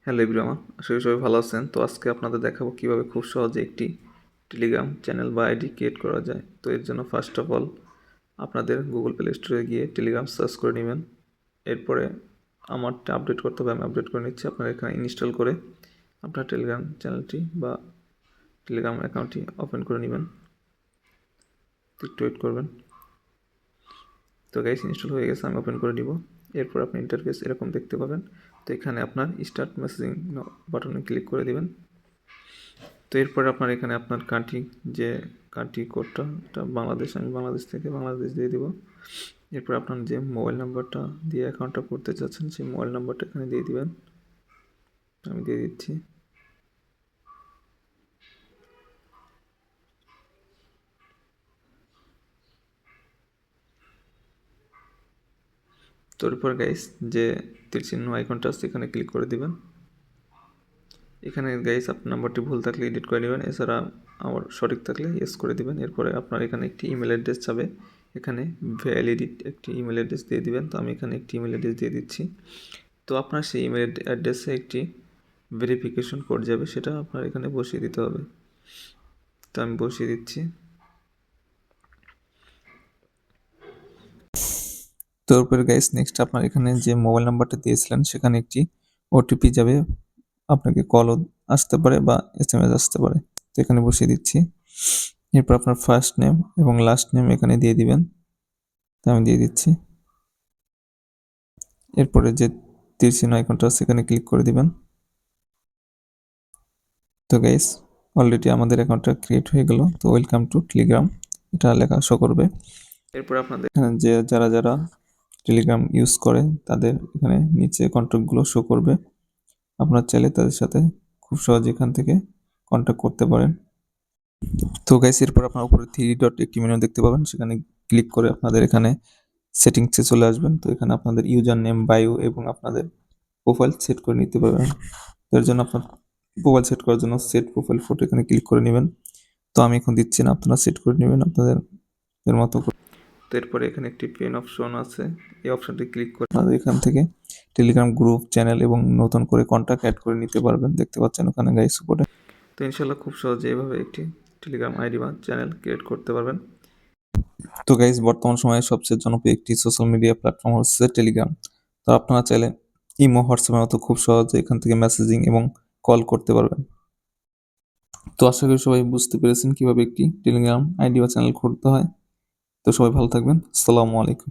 Hello everyone, আশা করি সবাই ভালো আছেন। তো আজকে আপনাদের দেখাবো কিভাবে খুব সহজে একটি টেলিগ্রাম চ্যানেল বা আইডি ক্রিয়েট করা যায়। তো এর জন্য ফার্স্ট অফ অল আপনাদের গুগল প্লে স্টোরে গিয়ে টেলিগ্রাম সার্চ করে নেবেন। এরপরে আমারটা আপডেট করতে হবে, আমি আপডেট করে নিচ্ছি। আপনারা এখানে ইনস্টল করে আপনার টেলিগ্রাম চ্যানেলটি বা টেলিগ্রাম অ্যাকাউন্টটি ওপেন করে নেবেন। একটু ওয়েট করবেন। তো গাইস, ইনস্টল হয়ে গেছে, আমি ওপেন করে দিব। এরপর আপনি ইন্টারফেস এরকম দেখতে পাবেন। তো এখানে আপনার স্টার্ট মেসেজিং বাটনে ক্লিক করে দিবেন। তো এরপর আপনার এখানে আপনার যে কান্ট্রি কোডটা, এটা বাংলাদেশ, আমি বাংলাদেশ থেকে বাংলাদেশ দিয়ে দিব। এরপর আপনার যে মোবাইল নাম্বারটা দিয়ে অ্যাকাউন্টটা করতে চাচ্ছেন সেই মোবাইল নাম্বারটা এখানে দিয়ে দিবেন। আমি দিয়ে দিচ্ছি। তো এরপর গাইস যে তীর চিহ্ন আইকনটা আছে এখানে ক্লিক করে দিবেন। এখানে গাইস আপনার নাম্বারটি ভুল থাকলে এডিট করে নেবেন, এছাড়া আমার সঠিক থাকলে ইয়েস করে দিবেন। এরপরে আপনার এখানে একটি ইমেল অ্যাড্রেস চাবে, এখানে ভ্যালিড একটি ইমেল অ্যাড্রেস দিয়ে দিবেন। তো আমি এখানে একটি ইমেল অ্যাড্রেস দিয়ে দিচ্ছি। তো আপনার সেই ইমেল অ্যাড্রেসে একটি ভেরিফিকেশন কোড যাবে, সেটা আপনার এখানে বসিয়ে দিতে হবে। তো আমি বসিয়ে দিচ্ছি। তো এরপরে গাইস নেক্সট আপনার এখানে যে মোবাইল নাম্বারটা দিয়েছিলেন সেখানে একটি ওটিপি যাবে, আপনাকে কলও আসতে পারে বা এসএমএস আসতে পারে। তো এখানে বসিয়ে দিচ্ছি। এরপর আপনার ফার্স্ট নেম এবং লাস্ট নেম এখানে দিয়ে দিবেন। তো আমি দিয়ে দিচ্ছি। এরপরে যে তীর চিহ্ন আইকনটা আছে সেখানে ক্লিক করে দিবেন। তো গাইস অলরেডি আমাদের অ্যাকাউন্টটা ক্রিয়েট হয়ে গেল। তো ওয়েলকাম টু টেলিগ্রাম এটা লেখা শো করবে। এরপর আপনাদের এখানে যারা টেলিগ্রাম ইউজ করে তাদের এখানে নিচে কন্ট্যাক্টগুলো শো করবে। আপনার চাইলে তাদের সাথে খুব সহজে এখান থেকে কন্ট্যাক্ট করতে পারেন। তো গাইস এরপর আপনার উপরে 3 ডট একটি মেনু দেখতে পাবেন, সেখানে ক্লিক করে আপনাদের এখানে সেটিংসে চলে আসবেন। তো এখানে আপনাদের ইউজার নেম, বায়ো এবং আপনাদের প্রোফাইল সেট করে নিতে পারবেন। এর জন্য আপনার প্রোফাইল সেট করার জন্য সেট প্রোফাইল ফটো এখানে ক্লিক করে নেবেন। তো আমি এখন দিচ্ছি না, আপনারা সেট করে নেবেন আপনাদের মতো করে। তো এরপরে এখানে একটি পেন অপশন আছে, এই অপশনটি ক্লিক করে আপনাদের এখান থেকে টেলিগ্রাম গ্রুপ, চ্যানেল এবং নতুন করে কন্ট্যাক্ট অ্যাড করে নিতে পারবেন। দেখতে পাচ্ছেন ওখানে গাইস উপরে। তো ইনশাল্লাহ খুব সহজে এভাবে একটি টেলিগ্রাম আইডি বা চ্যানেল ক্রিয়েট করতে পারবেন। তো গাইস বর্তমান সময়ে সবচেয়ে জনপ্রিয় একটি সোশ্যাল মিডিয়া প্ল্যাটফর্ম হচ্ছে টেলিগ্রাম। তো আপনারা চাইলে ইমো, হোয়াটসঅ্যাপের মতো খুব সহজে এখান থেকে মেসেজিং এবং কল করতে পারবেন। তো আশা করি সবাই বুঝতে পেরেছেন কিভাবে একটি টেলিগ্রাম আইডি বা চ্যানেল করতে হয়। তো সবাই ভালো থাকবেন। আসসালামু আলাইকুম।